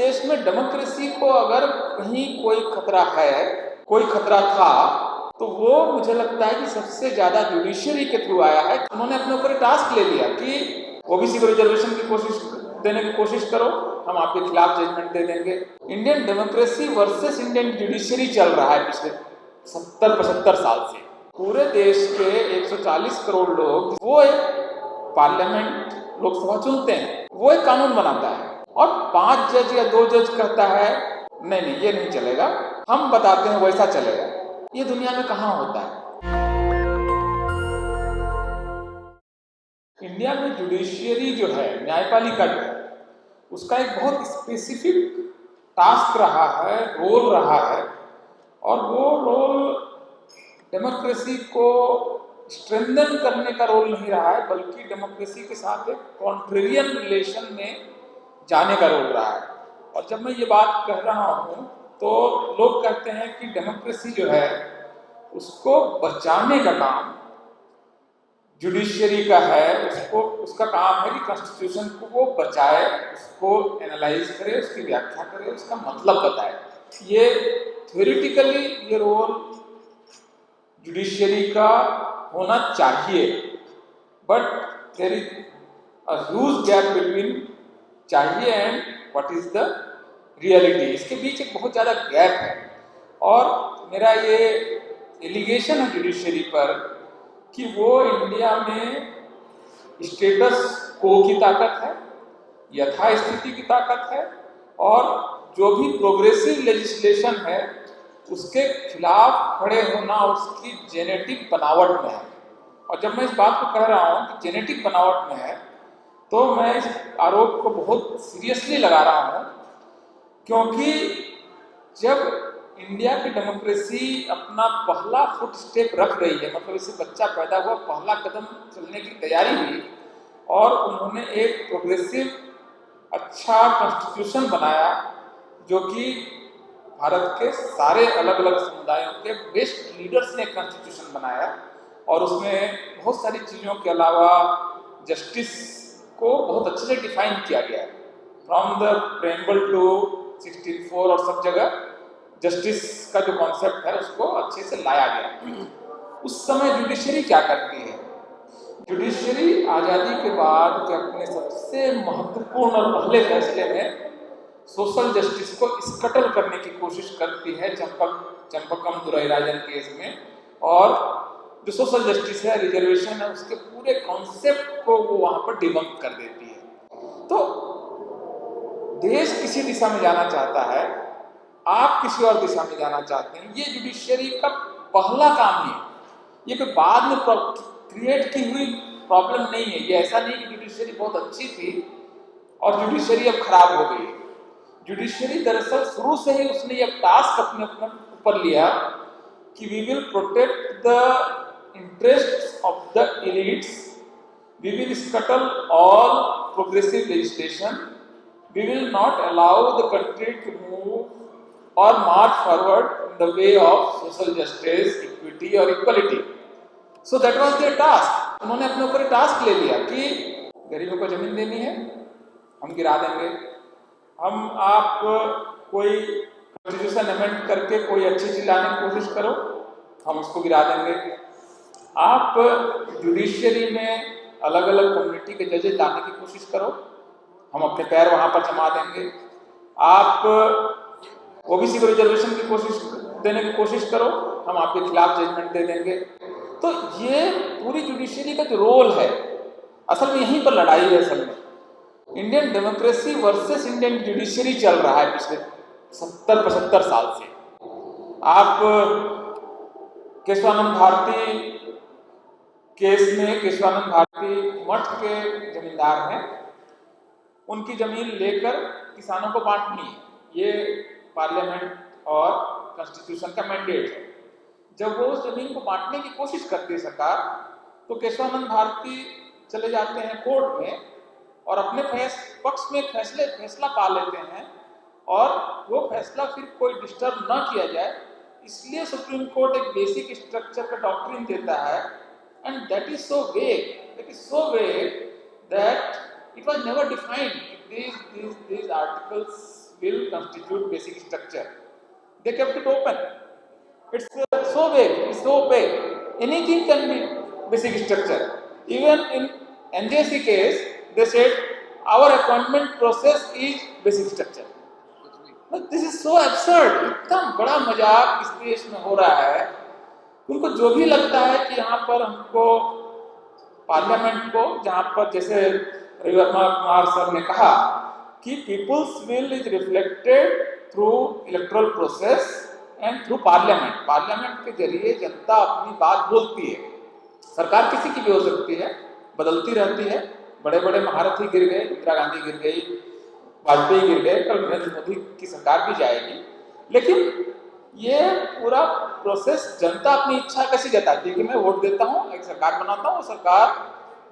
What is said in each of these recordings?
देश में डेमोक्रेसी को अगर कहीं कोई खतरा है, कोई खतरा था, तो वो मुझे लगता है कि सबसे ज्यादा जुडिशरी के थ्रू आया है। उन्होंने अपने ऊपर टास्क ले लिया कि ओबीसी को रिजर्वेशन की कोशिश देने की कोशिश करो, हम आपके खिलाफ जजमेंट दे देंगे। Indian democracy versus Indian judiciary चल रहा है पिछले 70-75 साल से। पूरे देश के 140 करोड़ लोग, वो एक पार्लियामेंट, लोकसभा चुनते हैं, वो एक कानून बनाता है, और 5 जज या 2 जज कहता है नहीं ये नहीं चलेगा, हम बताते हैं वैसा चलेगा। ये दुनिया में कहाँ होता है? इंडिया में जुडिशियरी जो है, न्यायपालिका जो है, उसका एक बहुत स्पेसिफिक टास्क रहा है, रोल रहा है, और वो रोल डेमोक्रेसी को स्ट्रेंथन करने का रोल नहीं रहा है, बल्कि डेमोक्रेसी के साथ एक कॉन्ट्रेरियन रिलेशन में जाने का रोल रहा है। और जब मैं ये बात कह रहा हूँ तो लोग कहते हैं कि डेमोक्रेसी जो है उसको बचाने का काम जुडिशियरी का है, उसका काम है कि कॉन्स्टिट्यूशन को वो बचाए, उसको एनालाइज करे, उसकी व्याख्या करे, उसका मतलब बताए। ये थ्योरेटिकली ये रोल जुडिशियरी का होना चाहिए, but there is a huge gap between चाहिए and what is the reality. इसके बीच एक बहुत ज़्यादा गैप है, और मेरा ये एलिगेशन है जुडिशियरी पर कि वो इंडिया में स्टेटस को की ताकत है, यथास्थिति की ताकत है, और जो भी प्रोग्रेसिव लेजिस्लेशन है उसके खिलाफ खड़े होना उसकी जेनेटिक बनावट में है। और जब मैं इस बात को कह रहा हूँ कि जेनेटिक बनावट में है, तो मैं इस आरोप को बहुत सीरियसली लगा रहा हूँ, क्योंकि जब इंडिया की डेमोक्रेसी अपना पहला फुट स्टेप रख रही है, मतलब इससे बच्चा पैदा हुआ, पहला कदम चलने की तैयारी हुई, और उन्होंने एक प्रोग्रेसिव अच्छा कॉन्स्टिट्यूशन बनाया जो कि भारत के सारे अलग अलग समुदायों के बेस्ट लीडर्स ने कॉन्स्टिट्यूशन बनाया, और उसमें बहुत सारी चीज़ों के अलावा जस्टिस को बहुत अच्छे से डिफाइन किया गया है, फ्रॉम द प्रेम्बल टू 16(4) और सब जगह जस्टिस का जो कॉन्सेप्ट है उसको अच्छे से लाया गया। उस समय जुडिशरी क्या करती है? जुडिशरी आज़ादी के बाद के अपने सबसे महत्वपूर्ण और पहले फैसले में सोशल जस्टिस को स्कटल करने की कोशिश करती है, चंपकम दुराईराजन केस में, और जो सोशल जस्टिस है, रिजर्वेशन है, उसके पूरे कॉन्सेप्ट को वो वहां पर डिबंक कर देती है। तो देश किसी दिशा में जाना चाहता है, आप किसी और दिशा में जाना चाहते हैं, ये जुडिशरी का पहला काम है। ये कोई बाद में क्रिएट की हुई प्रॉब्लम नहीं है। ये ऐसा नहीं कि जुडिशरी बहुत अच्छी थी और जुडिशरी अब खराब हो गई है। जुडिशरी दरअसल शुरू से ही उसने ये टास्क अपने ऊपर लिया कि we will protect the interest of the elites, we will scuttle all progressive legislation, we will not allow the country to move और march forward in the way of social justice, equity और equality. So that was their task. उन्होंने अपने ऊपर task ले लिया कि गरीबों को जमीन देनी है, हम गिरा देंगे, हम आप कोई कॉन्स्टिट्यूशन अमेंड करके कोई अच्छी चीज लाने की कोशिश करो, हम उसको गिरा देंगे, आप जुडिशियरी में अलग अलग कम्युनिटी के जजेस लाने की कोशिश करो, हम अपने पैर वहां पर जमा देंगे, आप ओबीसी को रिजर्वेशन की कोशिश देने की कोशिश करो, हम आपके खिलाफ जजमेंट दे देंगे। तो ये पूरी जुडिशरी का जो रोल है, असल में यहीं पर लड़ाई है। असल में Indian democracy versus Indian judiciary चल रहा है पिछले 70-75 साल से। आप केशवानंद भारती केस में, केशवानंद भारती मठ के जमींदार हैं, उनकी जमीन लेकर किसानों को बांटनी है, ये पार्लियामेंट और कॉन्स्टिट्यूशन का मैंडेट है। जब वो उस जमीन को बांटने की कोशिश करती है सरकार, तो केशवानंद भारती चले जाते हैं कोर्ट में और अपने पक्ष में फैसला पा लेते हैं, और वो फैसला फिर कोई डिस्टर्ब ना किया जाए, इसलिए सुप्रीम कोर्ट एक बेसिक स्ट्रक्चर का डॉक्ट्रिन देता है, एंड दैट इज सो वेग that it was never defined. These articles will constitute basic structure. They kept it open. It's so vague, it's so vague. Anything can be basic structure. Even in NJC case, they said our appointment process is basic structure. This is so absurd, इतना बड़ा मजाक इस देश में हो रहा है। उनको जो भी लगता है कि यहाँ पर हमको पार्लियामेंट को, जहाँ पर जैसे रविवर्मा कुमार सर ने कहा कि people's will is reflected through electoral process and through parliament. Parliament के जरिए जनता अपनी बात बोलती है। सरकार किसी की भी हो सकती है, बदलती रहती है। बड़े बड़े महारथी गिर गए, इंदिरा गांधी गिर गई, वाजपेयी गिर गए, कल नरेंद्र मोदी की सरकार भी जाएगी। लेकिन ये पूरा प्रोसेस जनता अपनी इच्छा कैसी जताती है कि मैं वोट देता हूँ, एक सरकार बनाता हूँ, सरकार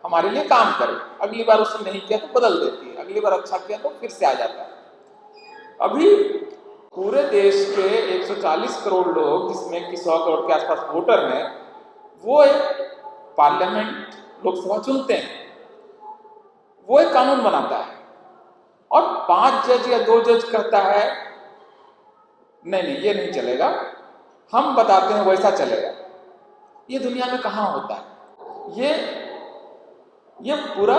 हमारे लिए काम करे। अगली बार उसने नहीं किया तो बदल देती है, अगली बार अच्छा किया तो फिर से आ जाता है। अभी पूरे देश के 140 करोड़ लोग, जिसमें कि 100 करोड़ के आसपास वोटर हैं, वो एक पार्लियामेंट, लोकसभा चुनते हैं, वो एक कानून बनाता है और 5 जज या 2 जज कहता है नहीं नहीं ये नहीं चलेगा, हम बताते हैं वैसा चलेगा। ये दुनिया में कहाँ होता है? ये पूरा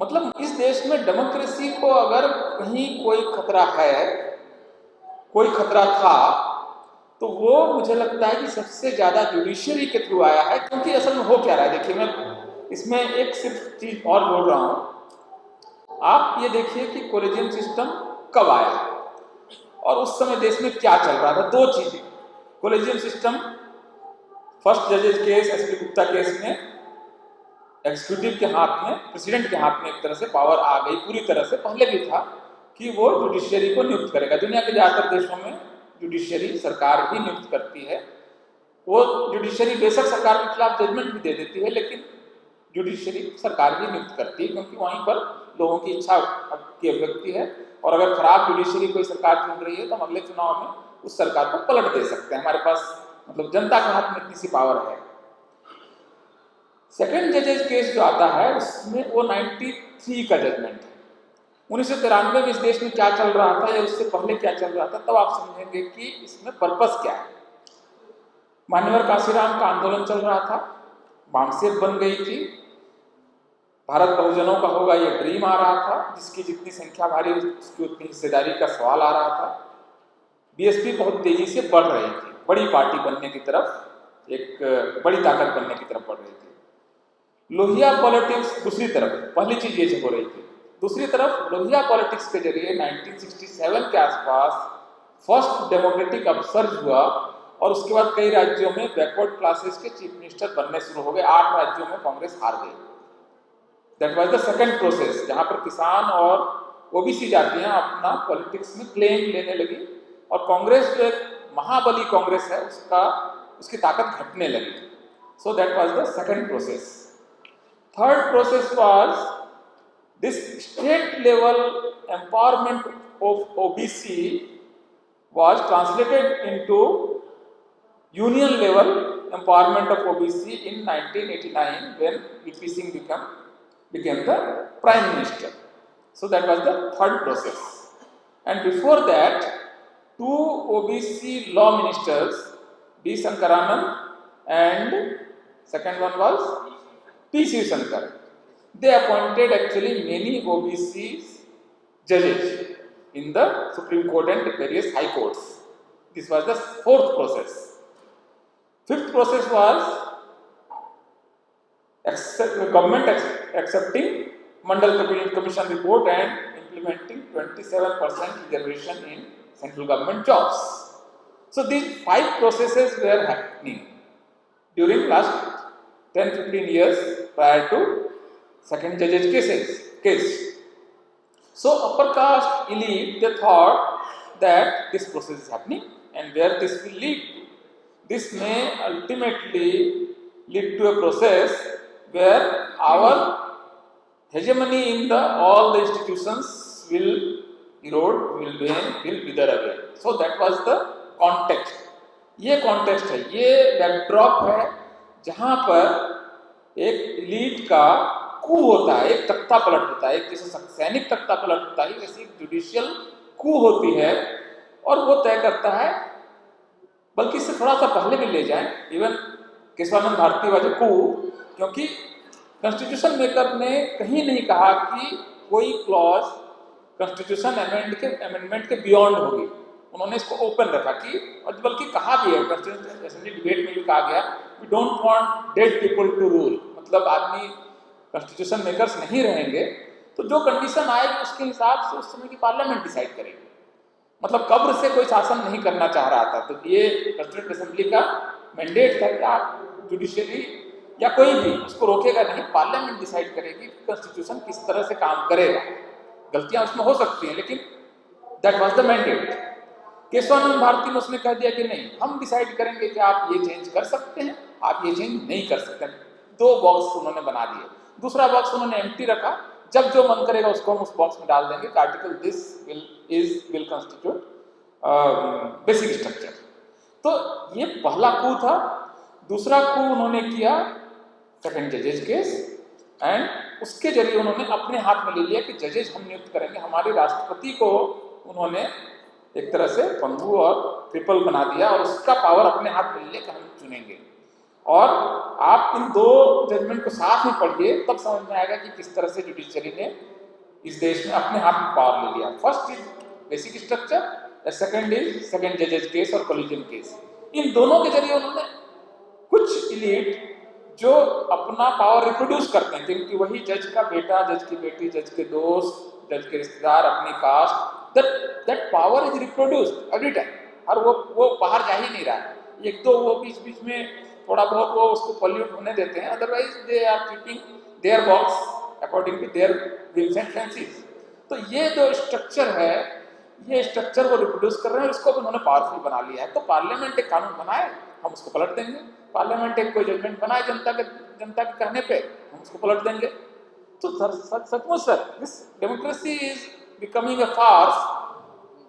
मतलब इस देश में डेमोक्रेसी को अगर कहीं कोई खतरा है, कोई खतरा था, तो वो मुझे लगता है कि सबसे ज्यादा जुडिशरी के थ्रू आया है। क्योंकि असल में हो क्या रहा है, देखिए मैं इसमें एक सिर्फ चीज और बोल रहा हूं। आप ये देखिए कि कोलेजियम सिस्टम कब आया और उस समय देश में क्या चल रहा था। 2 चीजें, कोलेजियम सिस्टम फर्स्ट जजेस केस, एसपी गुप्ता केस में एग्जीक्यूटिव के हाथ में, प्रेसिडेंट के हाथ में एक तरह से पावर आ गई पूरी तरह से। पहले भी था कि वो जुडिशियरी को नियुक्त करेगा। दुनिया के ज्यादातर देशों में जुडिशियरी सरकार ही नियुक्त करती है। वो जुडिशियरी बेशक सरकार के खिलाफ जजमेंट भी दे देती है, लेकिन जुडिशियरी सरकार ही नियुक्त करती है, क्योंकि वहीं पर लोगों की इच्छा की अभिव्यक्ति है। और अगर खराब जुडिशियरी कोई सरकार चुन रही है तो हम अगले चुनाव में उस सरकार को पलट दे सकते हैं। हमारे पास मतलब जनता के हाथ में इतनी सी पावर है। सेकंड जजेस केस जो आता है उसमें वो 93 का जजमेंट है। 1993 में इस देश में क्या चल रहा था या उससे पहले क्या चल रहा था, तब आप समझेंगे कि इसमें पर्पस क्या है। मान्यवर काशीराम का आंदोलन चल रहा था, बामसेब बन गई थी, भारत बहुजनों का होगा ये ड्रीम आ रहा था, जिसकी जितनी संख्या भारी उसकी उतनी हिस्सेदारी का सवाल आ रहा था। बीएसपी बहुत तेजी से बढ़ रही थी, बड़ी पार्टी बनने की तरफ, एक बड़ी ताकत बनने की तरफ बढ़ रही थी। लोहिया पॉलिटिक्स दूसरी तरफ, पहली चीज ये हो रही थी। दूसरी तरफ लोहिया पॉलिटिक्स के जरिए 1967 के आसपास फर्स्ट डेमोक्रेटिक अपसर्ज हुआ और उसके बाद कई राज्यों में बैकवर्ड क्लासेस के चीफ मिनिस्टर बनने शुरू हो गए। 8 राज्यों में कांग्रेस हार गई। That was the second process, जहां पर किसान और ओबीसी जातियां अपना पॉलिटिक्स में क्लेम लेने लगी और कांग्रेस जो एक महाबली कांग्रेस है उसकी ताकत घटने लगी। सो that was the second process. Third process was this state level empowerment of OBC was translated into union level empowerment of OBC in 1989 when VP Singh became the Prime Minister. So that was the third process. And before that, 2 OBC law ministers, D. Shankaranand and second one was P. Shivasankar. They appointed actually many OBC judges in the Supreme Court and various high courts. This was the 4th process. 5th process was government accepting Mandal Commission report and implementing 27% reservation in central government jobs. So these 5 processes were happening during last 10-15 years prior to second judge's case. So upper caste elite, they thought that this process is happening and where this will lead to. This may ultimately lead to a process where our hegemony in all the institutions will erode, will wane, will wither away. So that was the context. ये context है, ये backdrop है जहां पर एक elite का कू होता है, एक तख्ता पलट होता है। एक जैसे सैनिक तख्ता पलट होता है, वैसे एक जुडिशियल कू होती है और वो तय करता है, बल्कि इससे थोड़ा सा पहले भी ले जाएं, इवन केशवानंद भारती वाले कू, क्योंकि कॉन्स्टिट्यूशन मेकर ने कहीं नहीं कहा कि कोई क्लॉज कॉन्स्टिट्यूशन अमेंडमेंट के बियॉन्ड होगी। उन्होंने इसको ओपन रखा कि, और बल्कि कहा भी है कॉन्स्टिट्यूशन असेंबली डिबेट में भी कहा गया, we don't want dead people to rule, मतलब आदमी कॉन्स्टिट्यूशन मेकर्स नहीं रहेंगे तो जो कंडीशन आएगी उसके हिसाब से उस समय की पार्लियामेंट डिसाइड करेगी। मतलब कब्र से कोई शासन नहीं करना चाह रहा था, तो ये कॉन्स्टिट्यूंट असेंबली का मैंडेट था कि आप जुडिशियरी या कोई भी उसको रोकेगा नहीं, पार्लियामेंट डिसाइड करेगी कि कॉन्स्टिट्यूशन किस तरह से काम करेगा। गलतियां उसमें हो सकती हैं, लेकिन that was the mandate. Kesavananda Bharati ने उसने कह दिया कि नहीं, हम डिसाइड करेंगे कि आप ये चेंज कर सकते हैं, आप ये चेंज नहीं कर सकते। 2 बॉक्स उन्होंने बना दिए। दूसरा बॉक्स उन्होंने एम्प्टी रखा, जब जो मन करेगा उसको हम उस बॉक्स में डाल देंगे कि article this will constitute basic structure. तो ये पहला कू था। दूसरा कू उन्होंने किया सेकंड जजेज केस, एंड उसके जरिए उन्होंने अपने हाथ में ले लिया कि जजेज हम नियुक्त करेंगे। हमारे राष्ट्रपति को उन्होंने एक तरह से पंगु और ट्रिपल बना दिया और उसका पावर अपने हाथ में ले लेकर हम चुनेंगे। और आप इन 2 जजमेंट को साथ में पढ़िए, तब समझ में आएगा कि किस तरह से जुडिशरी ने इस देश में अपने हाथ में पावर ले लिया। First is basic structure, second is second जजेज केस और कोलिजन केस। इन दोनों के जरिए उन्होंने कुछ इलीट जो अपना पावर रिप्रोड्यूस करते हैं, क्योंकि वही जज का बेटा, जज की बेटी, जज के दोस्त, जज के रिश्तेदार, अपनी caste, that power is reproduced every time. और वो बाहर जा ही नहीं रहा है। 1-2 वो बीच में थोड़ा बहुत वो उसको पॉल्यूट होने देते हैं, otherwise they are keeping their box according to their wills and fancies. तो ये जो स्ट्रक्चर है, ये स्ट्रक्चर वो रिप्रोड्यूस कर रहे हैं, इसको भी उन्होंने पावरफुल बना लिया है। तो पार्लियामेंट एक कानून बनाए, हम उसको पलट देंगे। पार्लियामेंट एक कोई जजमेंट बनाए जनता के कहने पे, हम उसको पलट देंगे। तो सचमुच sir, this democracy is becoming a farce,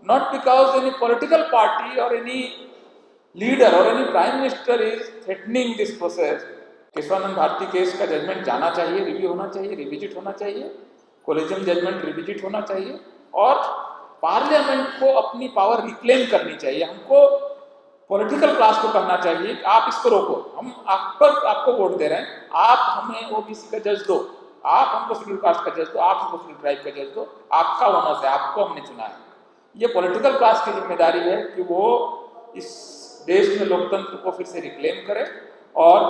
not because any political party और एनी लीडर और any prime minister is threatening this process. Kesavananda Bharati case का जजमेंट जाना चाहिए, रिव्यू होना चाहिए, रिविजिट होना चाहिए, कोलेजियम जजमेंट रिविजिट होना चाहिए, और पार्लियामेंट को अपनी पावर रिक्लेम करनी चाहिए। हमको पॉलिटिकल क्लास को कहना चाहिए कि आप इसको रोको, हम आपको वोट दे रहे हैं, आप हमें ओबीसी का जज दो, आप हमको शेड्यूल कास्ट का जज दो, आप हमको शेड्यूल ट्राइब का जज दो, आपका ओनर्स है, आपको हमने चुना है। ये पॉलिटिकल क्लास की जिम्मेदारी है कि वो इस देश में लोकतंत्र को फिर से रिक्लेम करे और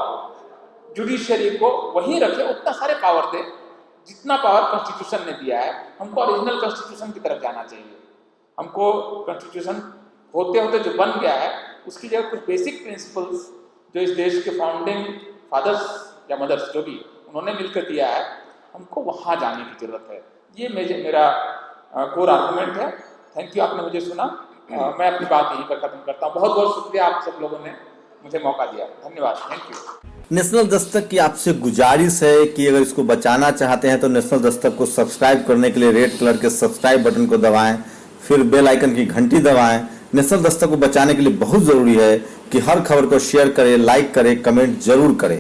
जुडिशरी को वहीं रखे, उतना सारे पावर दे जितना पावर कॉन्स्टिट्यूशन ने दिया है। हमको ओरिजिनल कॉन्स्टिट्यूशन की तरफ जाना चाहिए। हमको कॉन्स्टिट्यूशन होते होते जो बन गया है उसकी जगह कुछ बेसिक प्रिंसिपल्स जो इस देश के फाउंडिंग फादर्स या मदर्स जो भी उन्होंने मिलकर दिया है, हमको वहाँ जाने की जरूरत है। ये मेरा कोर आर्गुमेंट है। थैंक यू, आपने मुझे सुना। मैं अपनी बात यहीं पर खत्म करता हूँ। बहुत बहुत शुक्रिया आप सब लोगों ने मुझे मौका दिया। धन्यवाद, थैंक यू। नेशनल दस्तक की आपसे गुजारिश है कि अगर इसको बचाना चाहते हैं तो नेशनल दस्तक को सब्सक्राइब करने के लिए रेड कलर के सब्सक्राइब बटन को दबाएं, फिर बेल आइकन की घंटी दबाएं। नेशनल दस्तक को बचाने के लिए बहुत जरूरी है कि हर खबर को शेयर करें, लाइक करें, कमेंट जरूर करें।